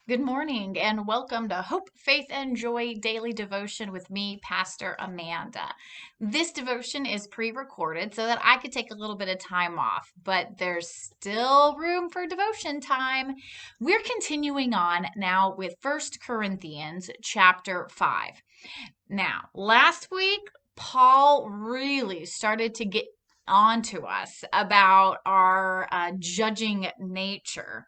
Good morning and welcome to Hope, Faith, and Joy Daily Devotion with me, Pastor Amanda. This devotion is pre recorded so that I could take a little bit of time off, but there's still room for devotion time. We're continuing on now with First Corinthians chapter 5. Now, last week, Paul really started to get on to us about our judging nature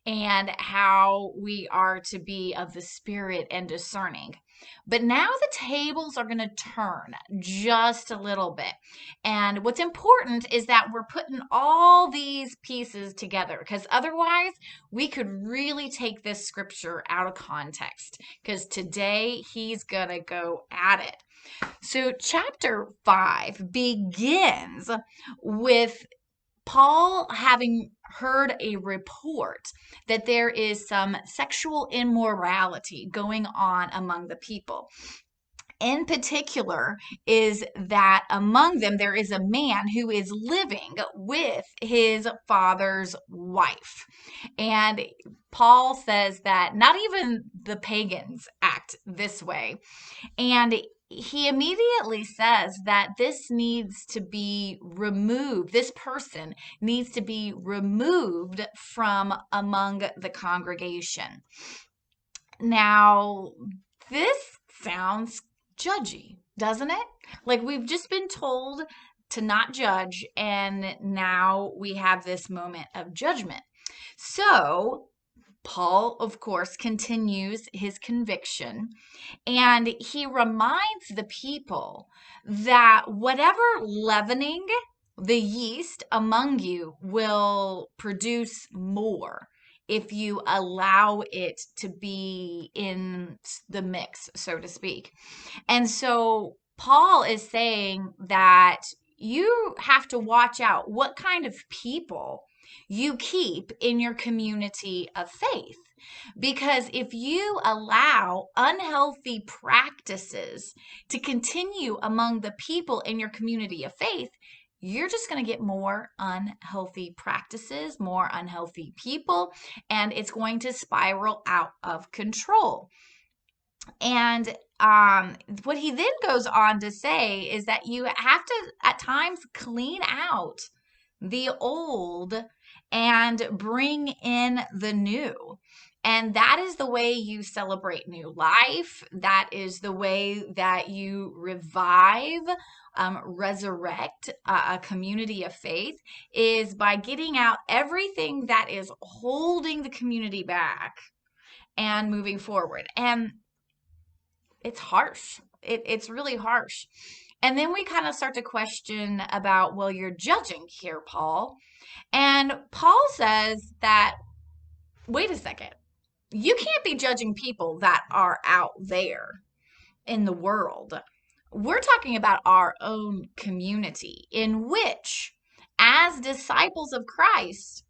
and how we are to be of the spirit and discerning. But now the tables are going to turn just a little bit. And what's important is that we're putting all these pieces together because otherwise we could really take this scripture out of context because today he's going to go at it. So, chapter 5 begins with Paul having heard a report that there is some sexual immorality going on among the people. In particular, is that among them there is a man who is living with his father's wife. And Paul says that not even the pagans act this way. And he immediately says that this needs to be removed. This person needs to be removed from among the congregation. Now, this sounds judgy, doesn't it? Like we've just been told to not judge, and now we have this moment of judgment. So, Paul, of course, continues his conviction and he reminds the people that whatever leavening the yeast among you will produce more if you allow it to be in the mix, so to speak. And so Paul is saying that you have to watch out what kind of people you keep in your community of faith. Because if you allow unhealthy practices to continue among the people in your community of faith, you're just going to get more unhealthy practices, more unhealthy people, and it's going to spiral out of control. And what he then goes on to say is that you have to, at times, clean out the old and bring in the new. And that is the way you celebrate new life. That is the way that you revive, resurrect a community of faith, is by getting out everything that is holding the community back and moving forward. And it's harsh. It's really harsh. And then we kind of start to question about, well, you're judging here, Paul. And Paul says that, wait a second, you can't be judging people that are out there in the world. We're talking about our own community in which, as disciples of Christ,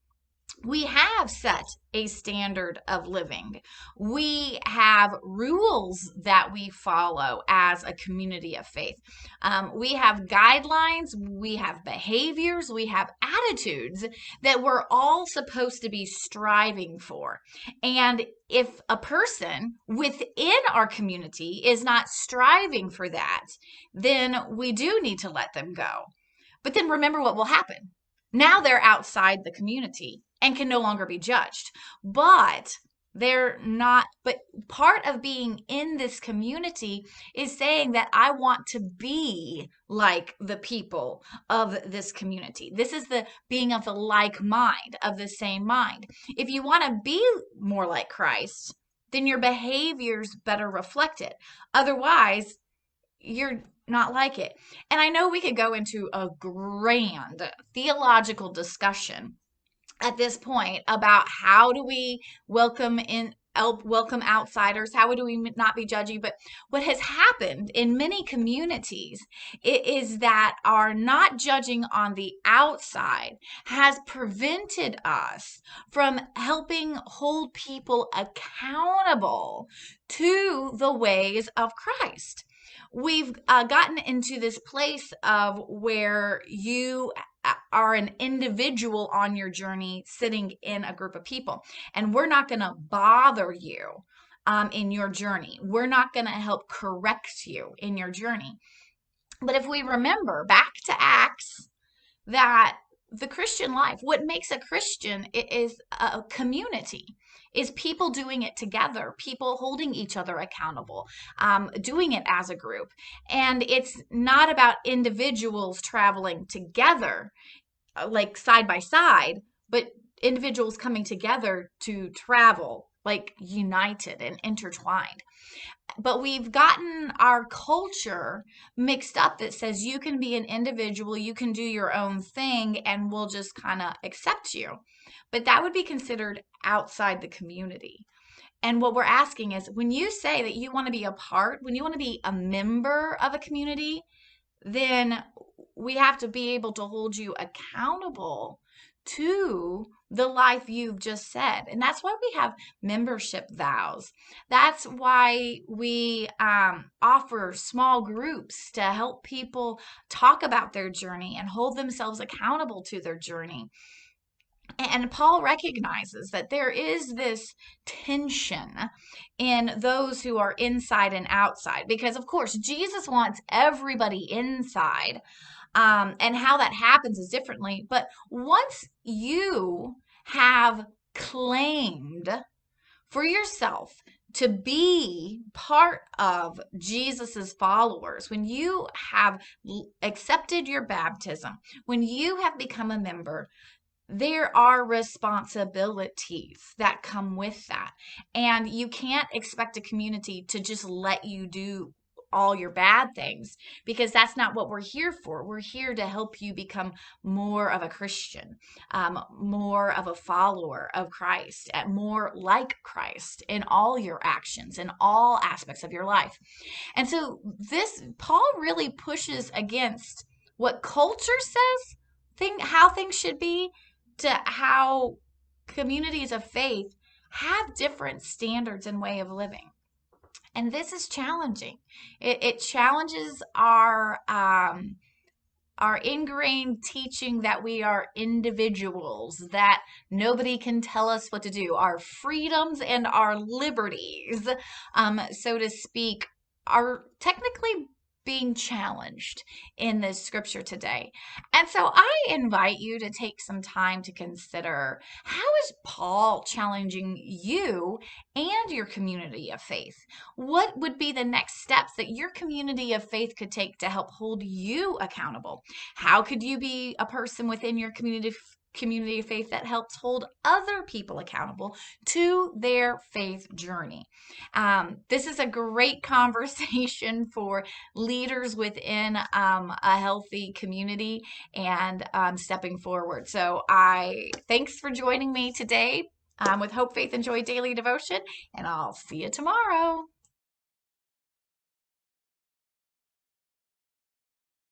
we have set a standard of living. We have rules that we follow as a community of faith. We have guidelines, we have behaviors, we have attitudes that we're all supposed to be striving for. And if a person within our community is not striving for that, then we do need to let them go. But then remember what will happen. Now they're outside the community and can no longer be judged. But they're not, but part of being in this community is saying that I want to be like the people of this community. This is the being of the like mind, of the same mind. If you want to be more like Christ, then your behaviors better reflect it. Otherwise, you're not like it. And I know we could go into a grand theological discussion at this point about how do we welcome outsiders, how do we not be judgy. But what has happened in many communities is that our not judging on the outside has prevented us from helping hold people accountable to the ways of Christ. We've gotten into this place of where you are an individual on your journey sitting in a group of people. And we're not going to bother you in your journey. We're not going to help correct you in your journey. But if we remember back to Acts, that the Christian life, what makes a Christian is a community, is people doing it together, people holding each other accountable, doing it as a group. And it's not about individuals traveling together, like side by side, but individuals coming together to travel like united and intertwined. But we've gotten our culture mixed up that says you can be an individual, you can do your own thing, and we'll just kind of accept you. But that would be considered outside the community. And what we're asking is, when you say that you want to be a part, when you want to be a member of a community, then we have to be able to hold you accountable to the life you've just said. And that's why we have membership vows. That's why we offer small groups to help people talk about their journey and hold themselves accountable to their journey. And Paul recognizes that there is this tension in those who are inside and outside, because of course Jesus wants everybody inside, and how that happens is differently. But once you have claimed for yourself to be part of Jesus's followers, when you have accepted your baptism, when you have become a member, there are responsibilities that come with that. And you can't expect a community to just let you do all your bad things, because that's not what we're here for. We're here to help you become more of a Christian, more of a follower of Christ, more like Christ in all your actions, in all aspects of your life. And so this, Paul really pushes against what culture says, how things should be, to how communities of faith have different standards and way of living. And this is challenging. It challenges our ingrained teaching that we are individuals, that nobody can tell us what to do. Our freedoms and our liberties, so to speak, are technically being challenged in this scripture today. And so I invite you to take some time to consider, how is Paul challenging you and your community of faith? What would be the next steps that your community of faith could take to help hold you accountable? How could you be a person within your community of faith that helps hold other people accountable to their faith journey? This is a great conversation for leaders within a healthy community and stepping forward. So thanks for joining me today with Hope, Faith, and Joy Daily Devotion, and I'll see you tomorrow.